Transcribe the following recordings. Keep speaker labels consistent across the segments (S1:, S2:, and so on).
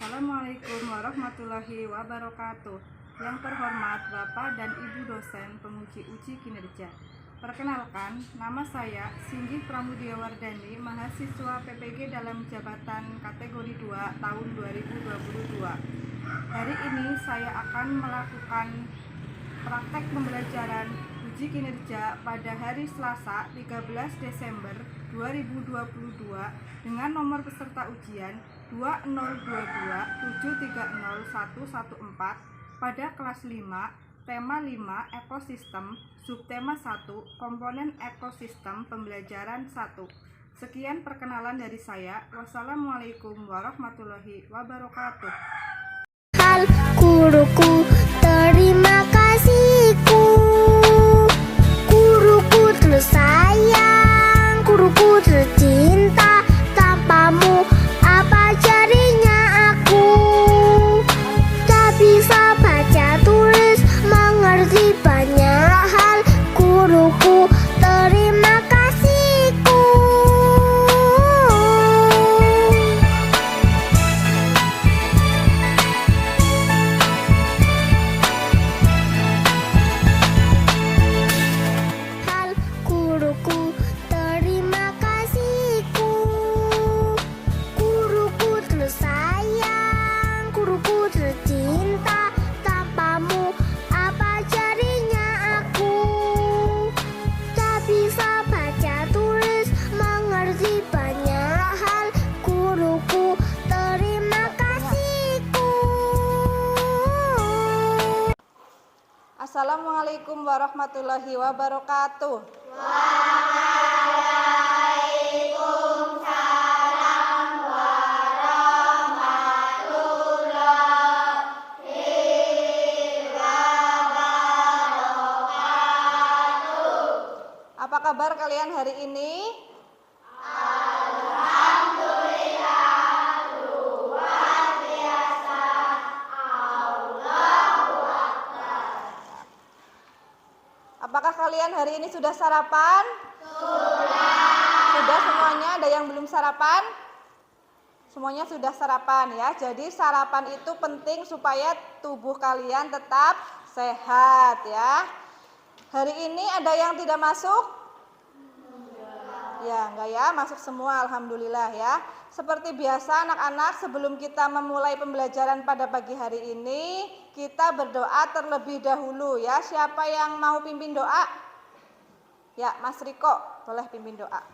S1: Assalamualaikum warahmatullahi wabarakatuh. Yang terhormat Bapak dan Ibu dosen penguji uji kinerja. Perkenalkan, nama saya Singgih Pramudia Wardani, mahasiswa PPG dalam jabatan kategori 2 tahun 2022. Hari ini saya akan melakukan praktek pembelajaran uji kinerja pada hari Selasa 13 Desember 2022 dengan nomor peserta ujian 20227301114 pada kelas 5, tema 5 ekosistem, subtema 1 komponen ekosistem pembelajaran 1. Sekian perkenalan dari saya. Wassalamualaikum warahmatullahi wabarakatuh.
S2: Hal guruku, terima kasihku. Guruku tersayang, guruku tercinta. Tanpamu apa jadinya aku? Tak bisa baca tulis, mengerti banyak hal. Guruku, terima kasihku. Hal guruku, terima kasihku. Guruku tersayang, guruku tercinta. Tanpamu apa jadinya aku? Tak bisa baca tulis, mengerti banyak hal. Guruku, terima kasihku.
S1: Assalamualaikum warahmatullahi wabarakatuh. Apa kabar kalian hari ini? Apakah kalian hari ini sudah sarapan? Sudah semuanya? Ada yang belum sarapan? Semuanya sudah sarapan ya. Jadi sarapan itu penting supaya tubuh kalian tetap sehat ya. Hari ini ada yang tidak masuk? Ya, enggak ya, masuk semua, alhamdulillah ya. Seperti biasa anak-anak, sebelum kita memulai pembelajaran pada pagi hari ini, kita berdoa terlebih dahulu ya. Siapa yang mau pimpin doa? Ya, Mas Riko, boleh pimpin doa.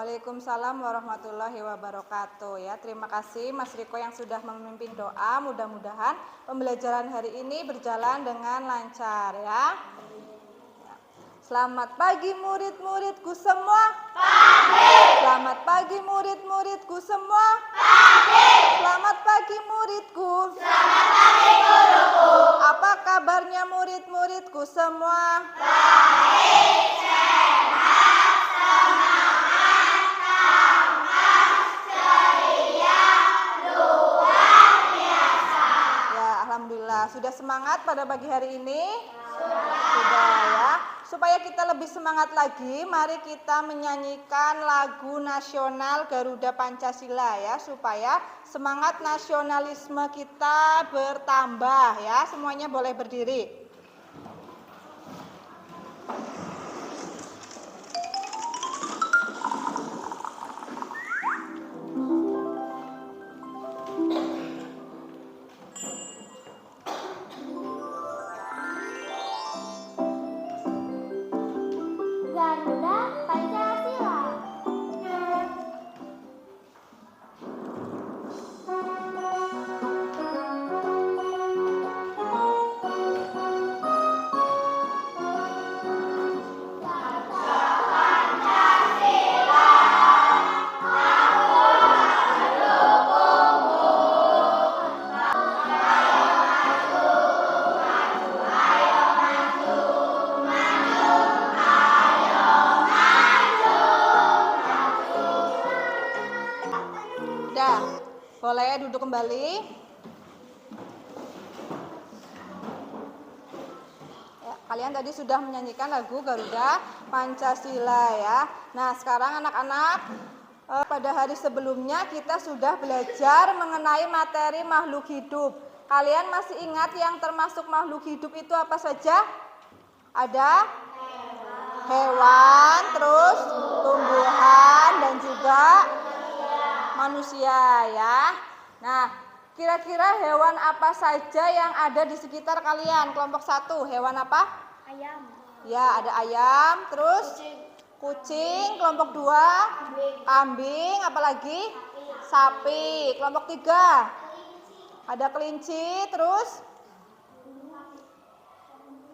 S1: Waalaikumsalam warahmatullahi wabarakatuh ya. Terima kasih Mas Riko yang sudah memimpin doa. Mudah-mudahan pembelajaran hari ini berjalan dengan lancar ya. Selamat pagi murid-muridku semua. Pagi. Selamat pagi murid-muridku semua. Pagi. Selamat pagi muridku. Selamat pagi guruku. Apa kabarnya murid-muridku semua? Baik, sehat, semangat. Alhamdulillah, sudah semangat pada pagi hari ini? Sudah ya.
S3: supaya kita lebih semangat lagi, mari kita menyanyikan lagu nasional Garuda Pancasila ya, supaya semangat nasionalisme kita bertambah ya. Semuanya boleh berdiri.
S2: Garuda Pancasila.
S3: Udah, boleh duduk kembali. Ya, kalian tadi sudah menyanyikan lagu Garuda Pancasila ya. Nah, sekarang anak-anak, pada hari sebelumnya kita sudah belajar mengenai materi makhluk hidup. Kalian masih ingat yang termasuk makhluk hidup itu apa saja? Ada hewan, terus tumbuhan, dan juga manusia ya. Nah, kira-kira hewan apa saja yang ada di sekitar kalian? Kelompok 1, hewan apa?
S2: Ayam.
S3: Ya, ada ayam, terus kucing. Kelompok 2, kambing, apalagi? Sapi. Kelompok 3, ada kelinci, terus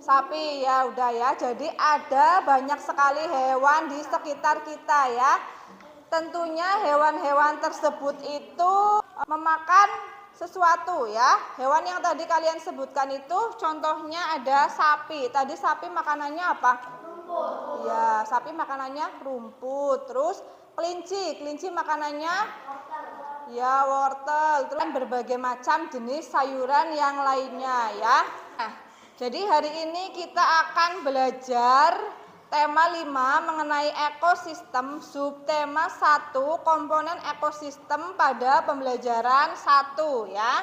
S3: sapi. Ya, udah ya. Jadi ada banyak sekali hewan di sekitar kita ya. Tentunya hewan-hewan tersebut itu memakan sesuatu ya. Hewan yang tadi kalian sebutkan itu contohnya ada sapi. Tadi sapi makanannya apa? Rumput. Ya, sapi makanannya rumput. Terus kelinci makanannya ya wortel. Terus berbagai macam jenis sayuran yang lainnya ya. Nah, jadi hari ini kita akan belajar tema 5 mengenai ekosistem, subtema 1 komponen ekosistem pada pembelajaran 1 ya.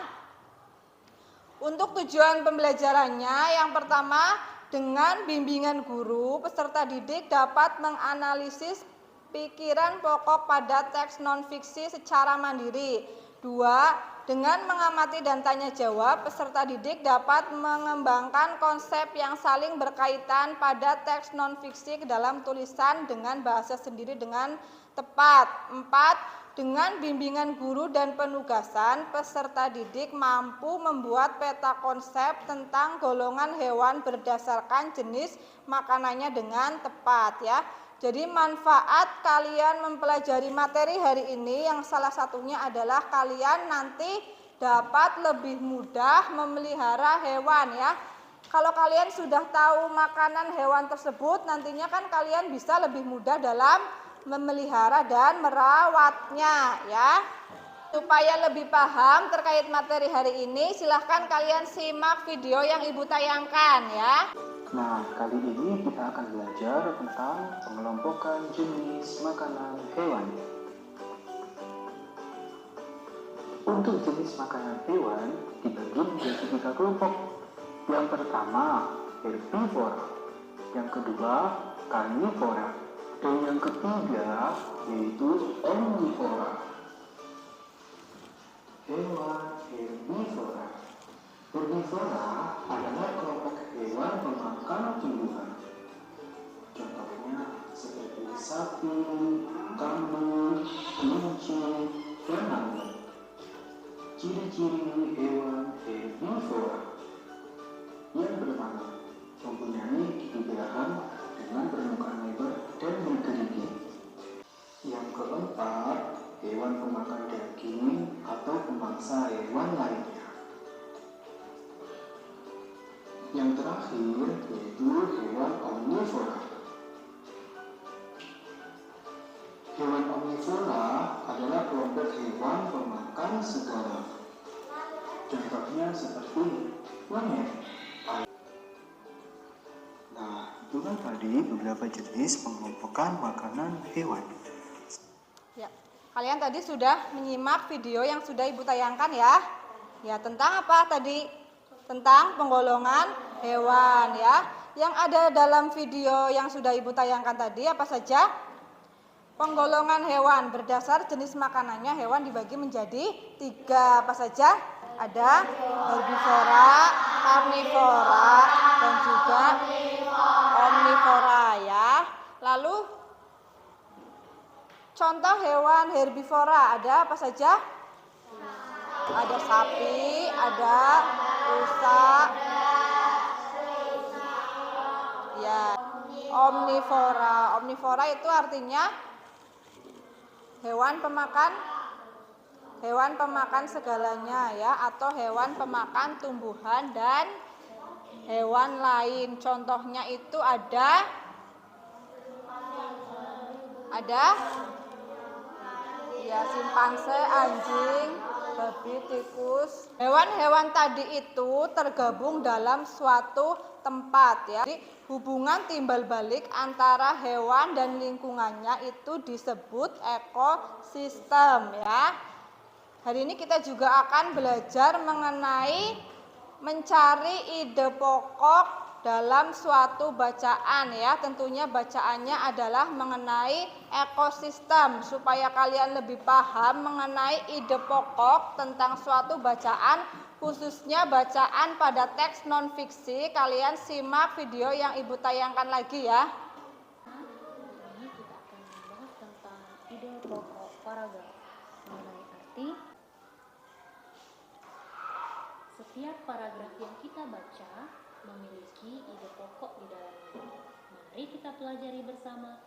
S3: Untuk tujuan pembelajarannya, yang pertama, dengan bimbingan guru, peserta didik dapat menganalisis pikiran pokok pada teks non-fiksi secara mandiri. 2. Dengan mengamati dan tanya jawab, peserta didik dapat mengembangkan konsep yang saling berkaitan pada teks non-fiksi ke dalam tulisan dengan bahasa sendiri dengan tepat. 4. Dengan bimbingan guru dan penugasan, peserta didik mampu membuat peta konsep tentang golongan hewan berdasarkan jenis makanannya dengan tepat ya. Jadi manfaat kalian mempelajari materi hari ini yang salah satunya adalah kalian nanti dapat lebih mudah memelihara hewan ya. Kalau kalian sudah tahu makanan hewan tersebut, nantinya kan kalian bisa lebih mudah dalam memelihara dan merawatnya ya. Supaya lebih paham terkait materi hari ini, silahkan kalian simak video yang Ibu tayangkan ya.
S4: Nah, kali ini kita akan belajar tentang pengelompokan jenis makanan hewan. Untuk jenis makanan hewan dibagi menjadi 3 kelompok. Yang pertama, herbivora. Yang kedua, karnivora. Dan yang ketiga, yaitu omnivora. Hewan herbivora. Herbivora adalah kelompok hewan pemakan tumbuhan. Contohnya seperti sapi, kambing, kelinci, dan lain. Ciri-ciri hewan herbivora. Yang pertama, mempunyai gigi belahan dengan permukaan lebar dan bergerigi. Yang keempat, hewan pemakan daging atau pemangsa hewan lainnya. Yang terakhir yaitu hewan omnivora. Hewan omnivora adalah kelompok hewan pemakan segala. Contohnya seperti monyet. Nah, itulah tadi beberapa jenis pengelompokan makanan hewan.
S3: Ya, kalian tadi sudah menyimak video yang sudah Ibu tayangkan ya. Ya, tentang apa tadi? Tentang penggolongan hewan ya. Yang ada dalam video yang sudah Ibu tayangkan tadi apa saja? Penggolongan hewan berdasar jenis makanannya hewan dibagi menjadi 3. Apa saja? Ada herbivora, karnivora, dan juga omnivora ya. Lalu contoh hewan herbivora ada apa saja? Ada sapi, ada rusa, ya. Omnivora, omnivora itu artinya hewan pemakan segalanya ya, atau hewan pemakan tumbuhan dan hewan lain. Contohnya itu ada ya simpanse, anjing, babi, tikus. Hewan-hewan tadi itu tergabung dalam suatu tempat ya. Jadi hubungan timbal balik antara hewan dan lingkungannya itu disebut ekosistem ya. Hari ini kita juga akan belajar mengenai mencari ide pokok dalam suatu bacaan ya. Tentunya bacaannya adalah mengenai ekosistem. Supaya kalian lebih paham mengenai ide pokok tentang suatu bacaan, khususnya bacaan pada teks non-fiksi, kalian simak video yang Ibu tayangkan lagi ya.
S5: Ini kita akan membahas tentang ide pokok paragraf mengenai arti. Setiap paragraf yang kita baca memiliki ide pokok di dalamnya. Mari kita pelajari bersama.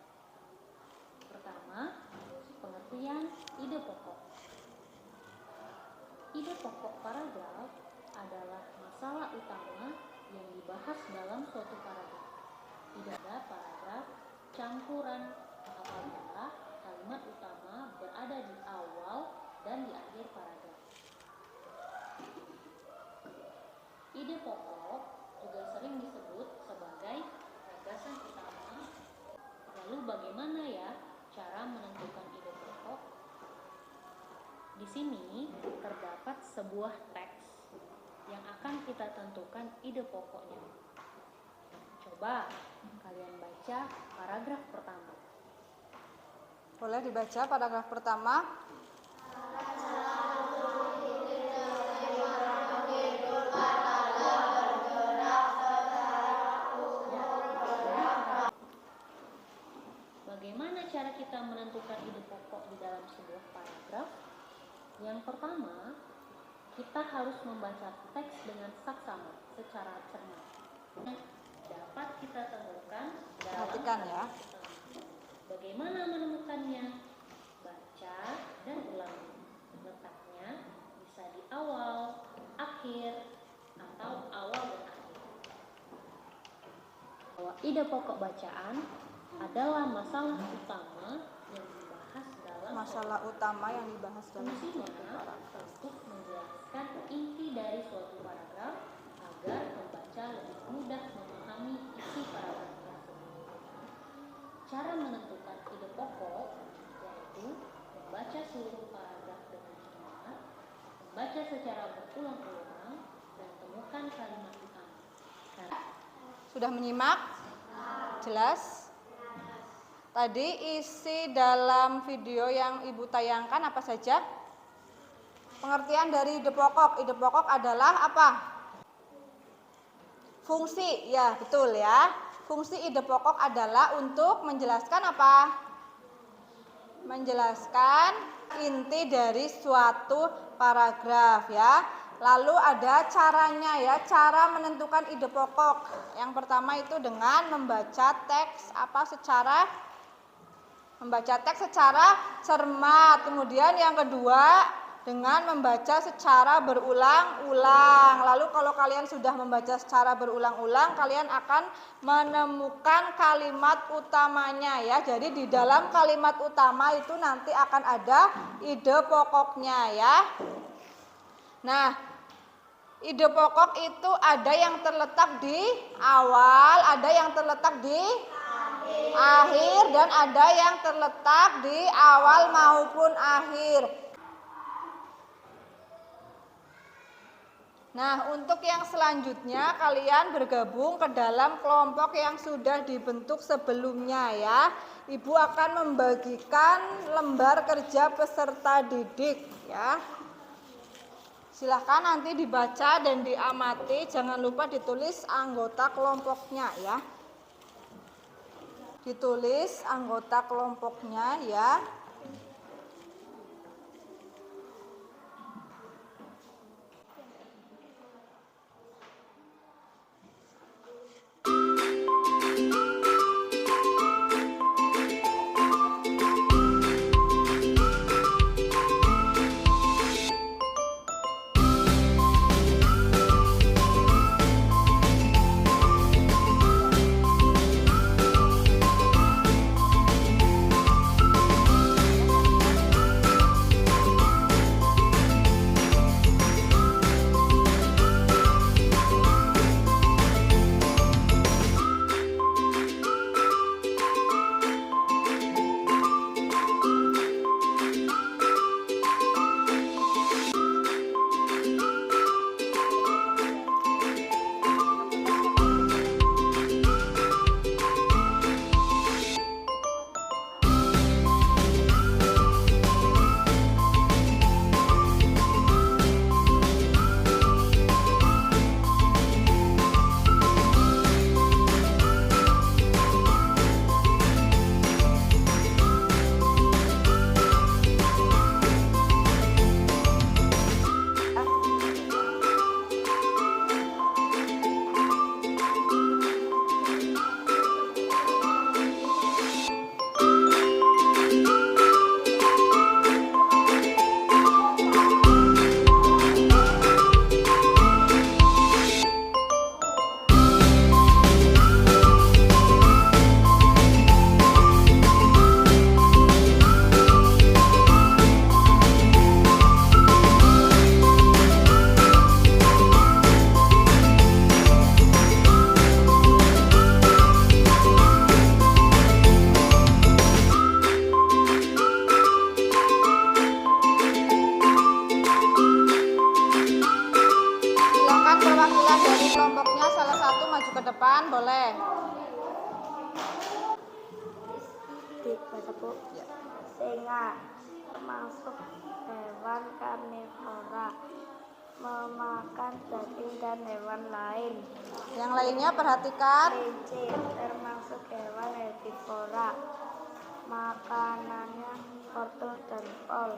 S5: Pertama, pengertian ide pokok. Ide pokok paragraf adalah masalah utama yang dibahas dalam suatu paragraf. Tidak ada paragraf campuran apabila kalimat utama berada di awal dan di akhir paragraf. Ide pokok juga sering disebut sebagai gagasan utama. Lalu bagaimana ya cara menentukan ide pokok? Di sini terdapat sebuah teks yang akan kita tentukan ide pokoknya. Coba kalian baca paragraf pertama.
S3: Boleh dibaca paragraf pertama.
S5: Bagaimana cara kita menentukan ide pokok di dalam sebuah paragraf? Yang pertama, kita harus membaca teks dengan saksama secara cermat. Dapat kita temukan dalam
S3: Perhatikan ya.
S5: Bagaimana menemukannya? Baca dan ulangi. Letaknya bisa di awal, akhir, atau awal dan akhir. Bahwa ide pokok bacaan adalah masalah utama yang dibahas dalam fungsinya untuk menjelaskan inti dari suatu paragraf agar pembaca lebih mudah memahami isi paragraf tersebut. Cara menentukan ide pokok yaitu membaca seluruh paragraf dengan cermat, membaca secara berulang-ulang, dan temukan kalimat utama.
S3: Sudah menyimak? Jelas? Tadi isi dalam video yang Ibu tayangkan apa saja? Pengertian dari ide pokok. Ide pokok adalah apa? Fungsi, ya betul ya. Fungsi ide pokok adalah untuk menjelaskan apa? Menjelaskan inti dari suatu paragraf ya. Lalu ada caranya ya, cara menentukan ide pokok. Yang pertama itu dengan membaca teks secara cermat. Kemudian yang kedua dengan membaca secara berulang-ulang. Lalu kalau kalian sudah membaca secara berulang-ulang, kalian akan menemukan kalimat utamanya ya. Jadi di dalam kalimat utama itu nanti akan ada ide pokoknya ya. Nah, Ide pokok itu ada yang terletak di awal, ada yang terletak di akhir, dan ada yang terletak di awal maupun akhir. Nah, untuk yang selanjutnya kalian bergabung ke dalam kelompok yang sudah dibentuk sebelumnya ya. Ibu akan membagikan lembar kerja peserta didik ya. Silahkan nanti dibaca dan diamati, jangan lupa ditulis anggota kelompoknya ya. Ditulis anggota kelompoknya ya. Perwakilan dari kelompoknya salah satu maju ke depan, boleh.
S2: Singa termasuk hewan karnivora, memakan daging dan hewan lain.
S3: Yang lainnya perhatikan.
S2: Kelinci termasuk hewan herbivora, makanannya wortel dan kol.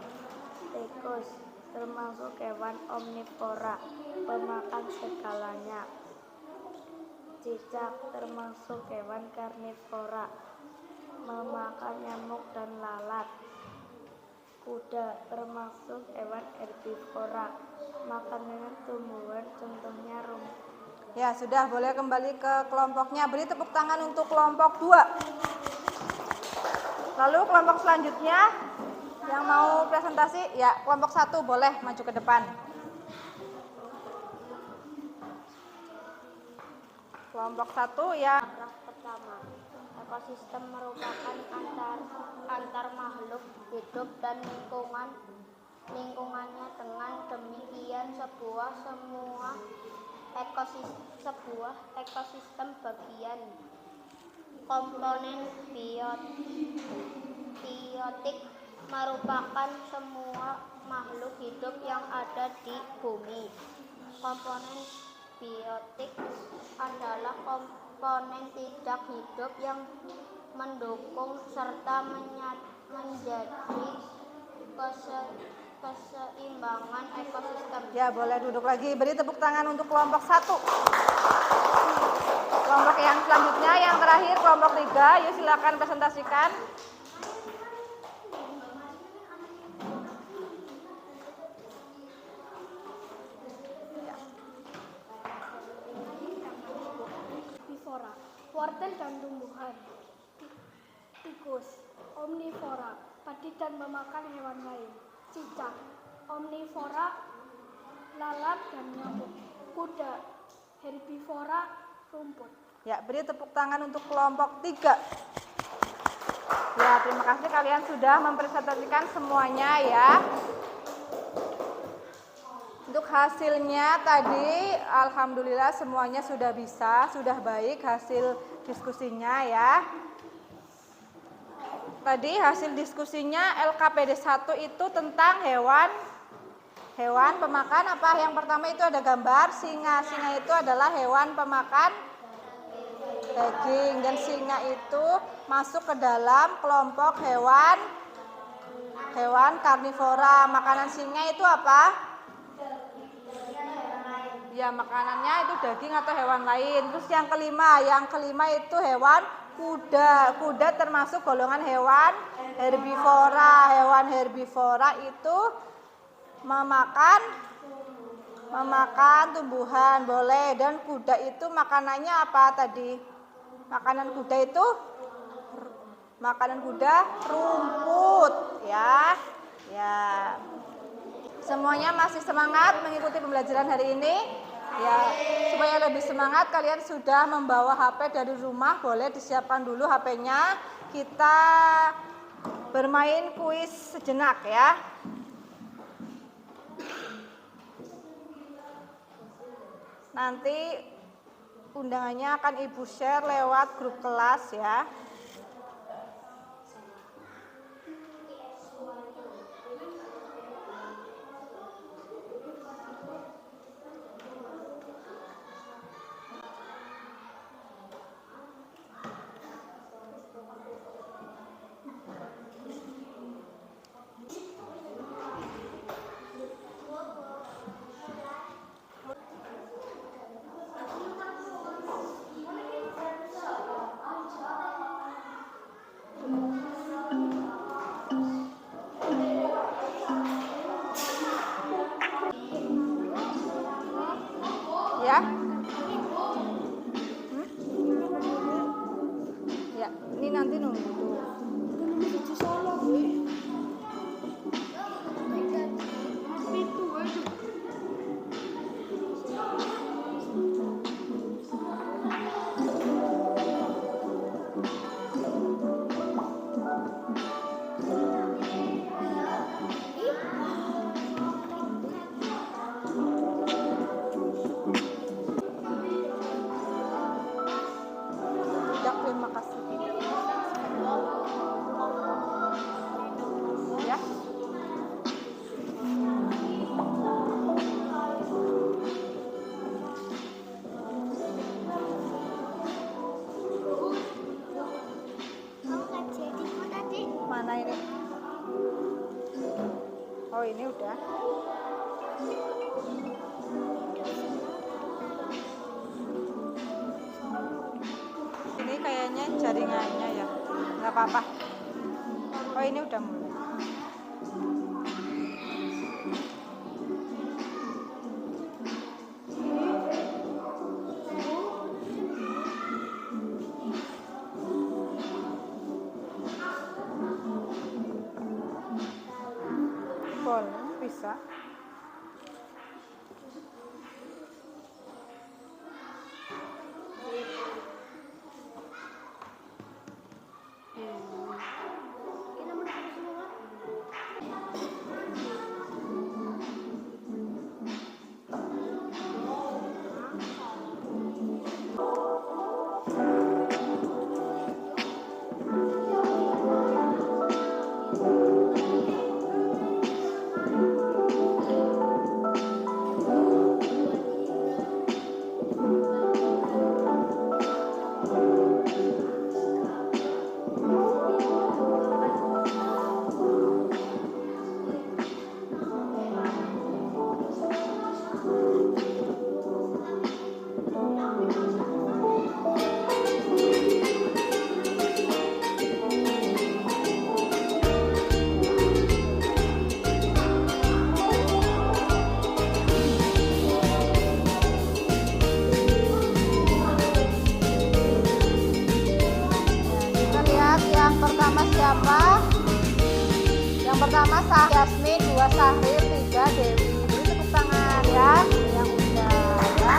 S2: Tikus termasuk hewan omnivora, pemakan segalanya. Cicak termasuk hewan karnivora, memakan nyamuk dan lalat. Kuda termasuk hewan herbivora, makanannya tumbuhan, contohnya rumput.
S3: Ya, sudah, boleh kembali ke kelompoknya. Beri tepuk tangan untuk kelompok 2. Lalu kelompok selanjutnya yang mau presentasi, ya kelompok 1 boleh maju ke depan. Kelompok 1 ya.
S2: Paragraf pertama, ekosistem merupakan antar makhluk hidup dan lingkungannya. Dengan demikian sebuah ekosistem bagian komponen biotik merupakan semua makhluk hidup yang ada di bumi. Komponen biotik adalah komponen tidak hidup yang mendukung serta menjadi keseimbangan ekosistem.
S3: Ya, boleh duduk lagi. Beri tepuk tangan untuk kelompok 1. Kelompok yang selanjutnya, yang terakhir kelompok 3. Yuk silakan presentasikan.
S2: Herbivora, wortel dan tumbuhan. Tikus, omnivora, padi dan memakan hewan lain. Cicak, omnivora, lalat dan nyamuk. Kuda, herbivora, rumput.
S3: Ya, beri tepuk tangan untuk kelompok 3. Ya, terima kasih kalian sudah mempresentasikan semuanya ya. Untuk hasilnya tadi alhamdulillah semuanya sudah bisa, sudah baik hasil diskusinya ya. Tadi hasil diskusinya LKPD 1 itu tentang hewan pemakan apa? Yang pertama itu ada gambar singa. Singa itu adalah hewan pemakan daging dan singa itu masuk ke dalam kelompok hewan karnivora. Makanan singa itu apa? Ya, makanannya itu daging atau hewan lain. Terus yang kelima itu hewan kuda. Kuda termasuk golongan hewan herbivora. Hewan herbivora itu memakan tumbuhan, boleh. Dan kuda itu makanannya apa tadi? Makanan kuda rumput ya. Ya. Semuanya masih semangat mengikuti pembelajaran hari ini? Ya, supaya lebih semangat kalian sudah membawa HP dari rumah, boleh disiapkan dulu HP-nya. Kita bermain kuis sejenak ya. Nanti undangannya akan Ibu share lewat grup kelas ya. Ya. Ya, ini nanti nunggu tuh. Ya, terima kasih. Ya. Mana ini? Oh, ini udah. Ini kayaknya jaringannya ya. Nggak apa-apa. Oh, ini udah mulai. Boleh, bisa. Yang pertama Yasmin, 2 Sahril, 3 Dewi. Beri tepuk tangan ya. ya, yang udah ya.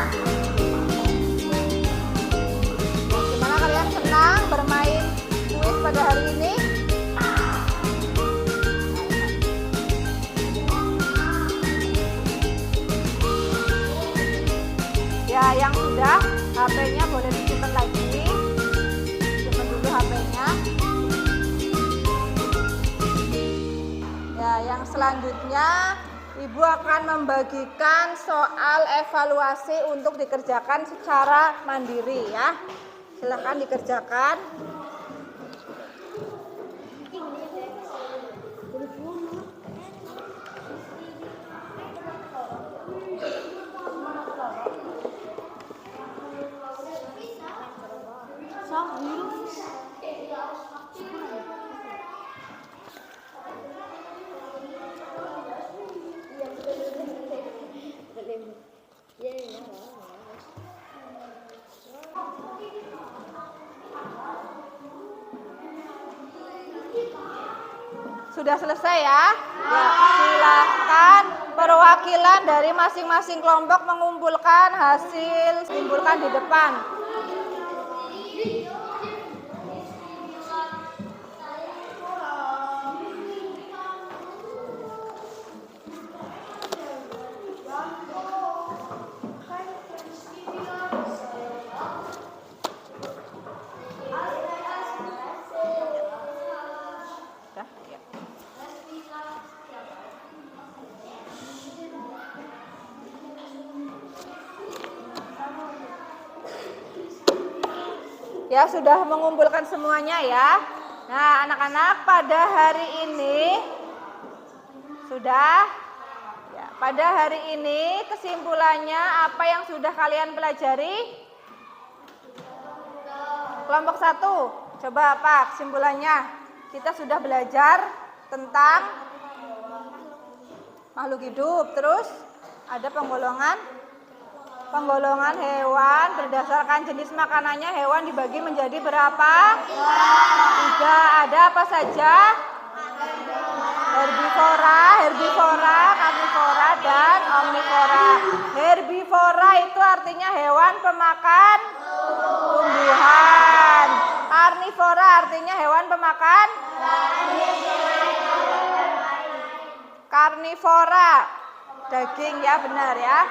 S3: Gimana kalian senang bermain kuis pada hari ini? Ya, yang sudah HP-nya boleh disimpan lagi. Simpan dulu HP-nya. Ya, yang selanjutnya Ibu akan membagikan soal evaluasi untuk dikerjakan secara mandiri ya. Silakan dikerjakan. Sudah selesai ya? Ya, silakan perwakilan dari masing-masing kelompok mengumpulkan hasil, kumpulkan di depan. Ya, sudah mengumpulkan semuanya ya. Nah, anak-anak pada hari ini sudah ya, pada hari ini kesimpulannya apa yang sudah kalian pelajari? Kelompok 1, coba apa kesimpulannya? Kita sudah belajar tentang makhluk hidup, terus ada penggolongan hewan berdasarkan jenis makanannya. Hewan dibagi menjadi berapa? 3. Ada apa saja? Herbivora, karnivora, dan omnivora. Herbivora itu artinya hewan pemakan tumbuhan. Karnivora artinya hewan pemakan karnivora, daging ya, benar ya.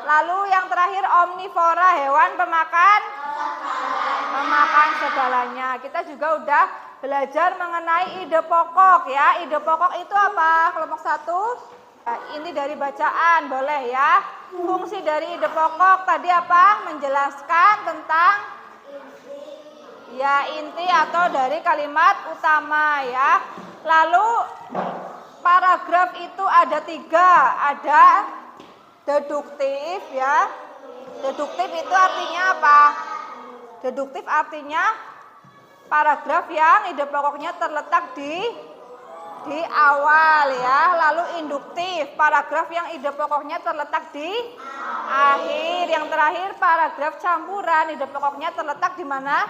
S3: Lalu yang terakhir omnivora, hewan pemakan segalanya. Kita juga udah belajar mengenai ide pokok ya. Ide pokok itu apa? Kelompok 1. Nah, ini dari bacaan, boleh ya. Fungsi dari ide pokok tadi apa? Menjelaskan tentang ya inti atau dari kalimat utama ya. Lalu paragraf itu ada 3, ada deduktif ya. Deduktif itu artinya apa? Deduktif artinya paragraf yang ide pokoknya terletak di awal ya. Lalu induktif, paragraf yang ide pokoknya terletak di akhir. Yang terakhir paragraf campuran, ide pokoknya terletak di mana?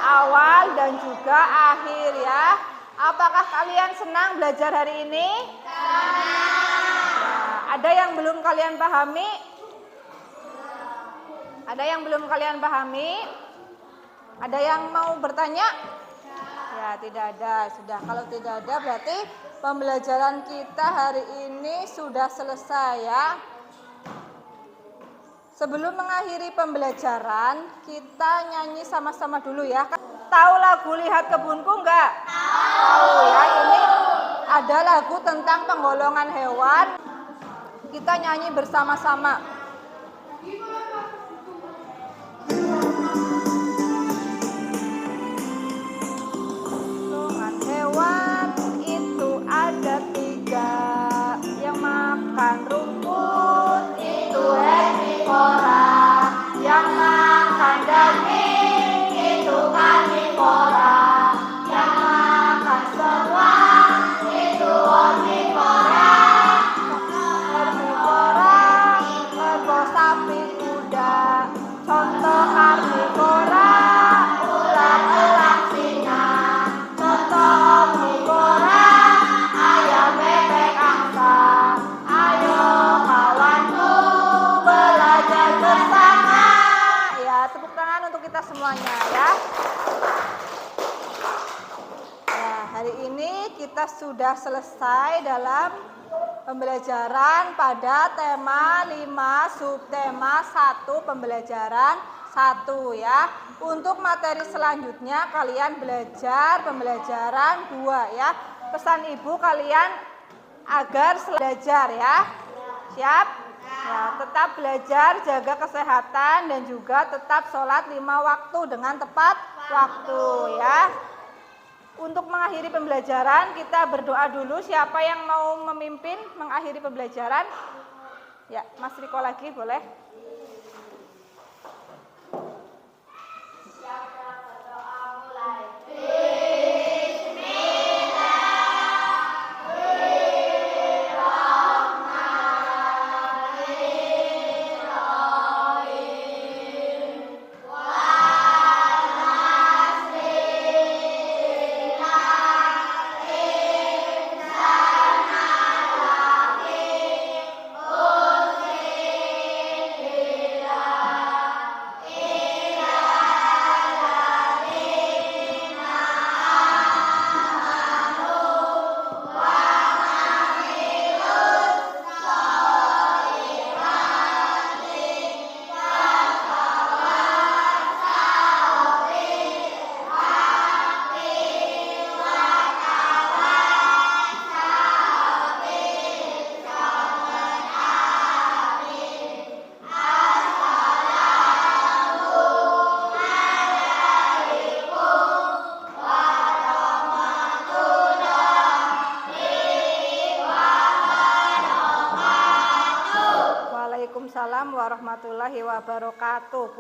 S3: Awal dan juga akhir ya. Apakah kalian senang belajar hari ini? Ada yang belum kalian pahami? Ada yang belum kalian pahami? Ada yang mau bertanya? Ya, tidak ada. Sudah, kalau tidak ada berarti pembelajaran kita hari ini sudah selesai ya. Sebelum mengakhiri pembelajaran, kita nyanyi sama-sama dulu ya. Tahu lagu Lihat Kebunku enggak? Tahu ya, ini ada lagu tentang penggolongan hewan. Kita nyanyi bersama-sama. Golongan hewan itu ada 3. Yang makan rumput itu herbivora. Yang makan daging itu karnivora. Yang makan serang itu omnivora. Sapi, kuda, sudah selesai dalam pembelajaran pada tema 5 subtema 1 pembelajaran 1 ya. Untuk materi selanjutnya kalian belajar pembelajaran 2 ya. Pesan ibu kalian agar belajar ya. Siap? Ya, tetap belajar, jaga kesehatan dan juga tetap sholat 5 waktu dengan tepat waktu ya. Untuk mengakhiri pembelajaran kita berdoa dulu. Siapa yang mau memimpin mengakhiri pembelajaran? Ya, Mas Riko lagi boleh. Waalaikumsalam warahmatullahi wabarakatuh.